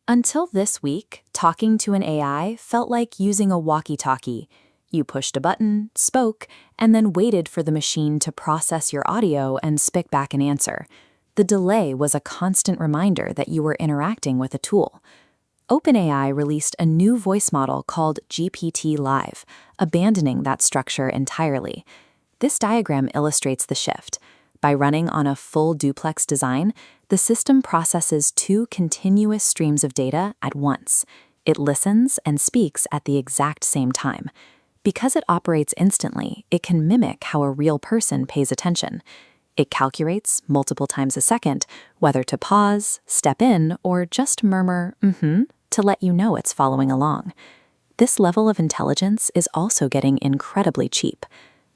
Until this week, talking to an AI felt like using a walkie-talkie. You pushed a button, spoke, and then waited for the machine to process your audio and spit back an answer. The delay was a constant reminder that you were interacting with a tool. OpenAI released a new voice model called GPT-Live, abandoning that structure entirely. This diagram illustrates the shift. By running on a full duplex design, the system processes two continuous streams of data at once. It listens and speaks at the exact same time. Because it operates instantly, it can mimic how a real person pays attention. It calculates multiple times a second whether to pause, step in, or just murmur, to let you know it's following along. This level of intelligence is also getting incredibly cheap.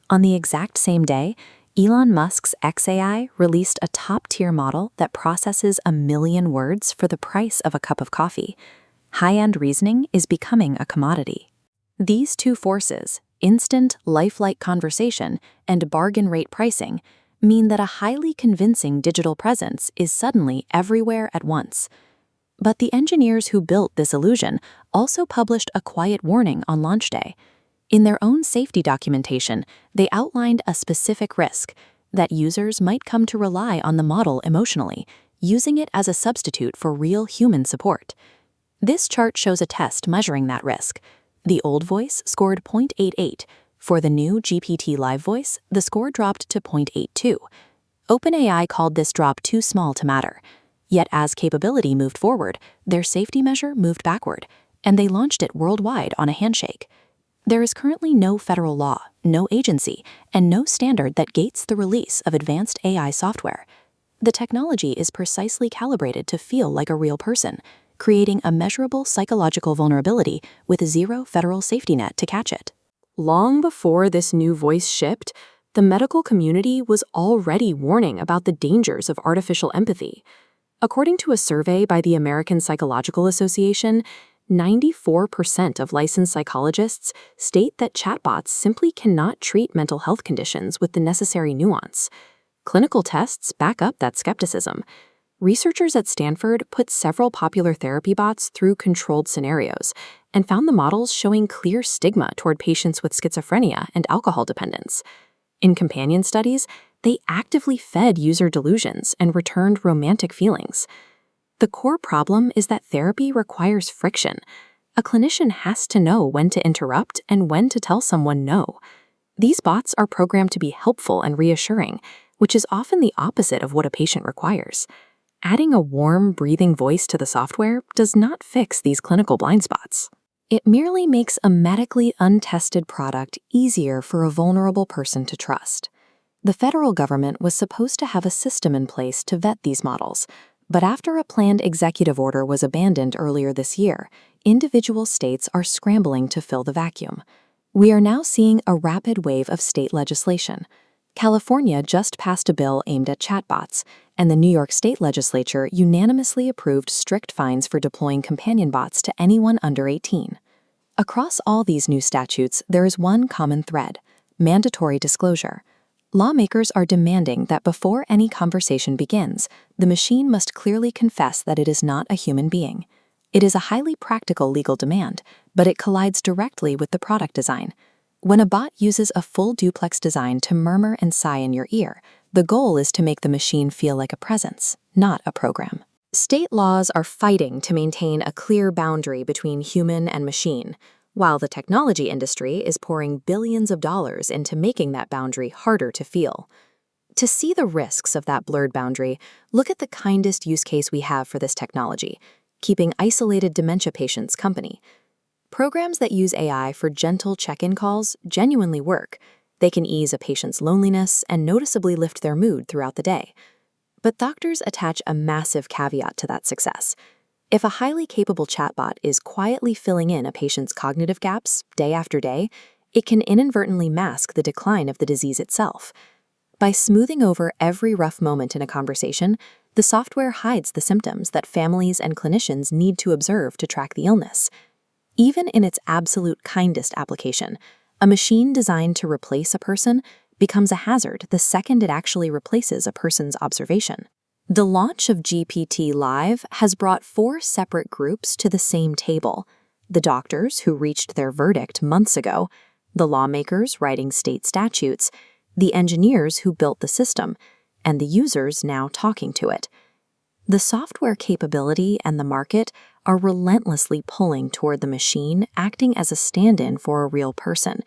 On the exact same day, Elon Musk's xAI released a top-tier model that processes 1 million words for the price of a cup of coffee. High-end reasoning is becoming a commodity. These two forces, instant, lifelike conversation and bargain rate pricing, mean that a highly convincing digital presence is suddenly everywhere at once. But the engineers who built this illusion also published a quiet warning on launch day. In their own safety documentation, they outlined a specific risk that users might come to rely on the model emotionally, using it as a substitute for real human support. This chart shows a test measuring that risk. The old voice scored 0.88. For the new GPT-Live voice, the score dropped to 0.82. OpenAI called this drop too small to matter. Yet as capability moved forward, their safety measure moved backward, and they launched it worldwide on a handshake. There is currently no federal law, no agency, and no standard that gates the release of advanced AI software. The technology is precisely calibrated to feel like a real person, creating a measurable psychological vulnerability with zero federal safety net to catch it. Long before this new voice shipped, the medical community was already warning about the dangers of artificial empathy. According to a survey by the American Psychological Association, 94% of licensed psychologists state that chatbots simply cannot treat mental health conditions with the necessary nuance. Clinical tests back up that skepticism. Researchers at Stanford put several popular therapy bots through controlled scenarios and found the models showing clear stigma toward patients with schizophrenia and alcohol dependence. In companion studies, they actively fed user delusions and returned romantic feelings. The core problem is that therapy requires friction. A clinician has to know when to interrupt and when to tell someone no. These bots are programmed to be helpful and reassuring, which is often the opposite of what a patient requires. Adding a warm, breathing voice to the software does not fix these clinical blind spots. It merely makes a medically untested product easier for a vulnerable person to trust. The federal government was supposed to have a system in place to vet these models, but after a planned executive order was abandoned earlier this year, individual states are scrambling to fill the vacuum. We are now seeing a rapid wave of state legislation. California just passed a bill aimed at chatbots, and the New York State Legislature unanimously approved strict fines for deploying companion bots to anyone under 18. Across all these new statutes, there is one common thread: mandatory disclosure. Lawmakers are demanding that before any conversation begins, the machine must clearly confess that it is not a human being. It is a highly practical legal demand, but it collides directly with the product design. When a bot uses a full duplex design to murmur and sigh in your ear, the goal is to make the machine feel like a presence, not a program. State laws are fighting to maintain a clear boundary between human and machine, while the technology industry is pouring billions of dollars into making that boundary harder to feel. To see the risks of that blurred boundary, look at the kindest use case we have for this technology: keeping isolated dementia patients company. Programs that use AI for gentle check-in calls genuinely work. They can ease a patient's loneliness and noticeably lift their mood throughout the day. But doctors attach a massive caveat to that success. If a highly capable chatbot is quietly filling in a patient's cognitive gaps day after day, it can inadvertently mask the decline of the disease itself. By smoothing over every rough moment in a conversation, the software hides the symptoms that families and clinicians need to observe to track the illness. Even in its absolute kindest application, a machine designed to replace a person becomes a hazard the second it actually replaces a person's observation. The launch of GPT-Live has brought 4 separate groups to the same table: the doctors who reached their verdict months ago, the lawmakers writing state statutes, the engineers who built the system, and the users now talking to it. The software capability and the market are relentlessly pulling toward the machine acting as a stand-in for a real person.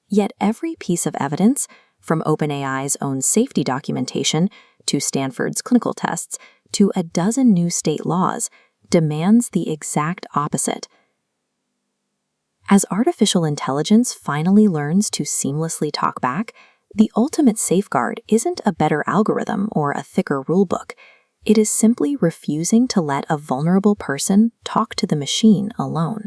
Yet every piece of evidence, from OpenAI's own safety documentation to Stanford's clinical tests to a dozen new state laws, demands the exact opposite. As artificial intelligence finally learns to seamlessly talk back, the ultimate safeguard isn't a better algorithm or a thicker rulebook. It is simply refusing to let a vulnerable person talk to the machine alone.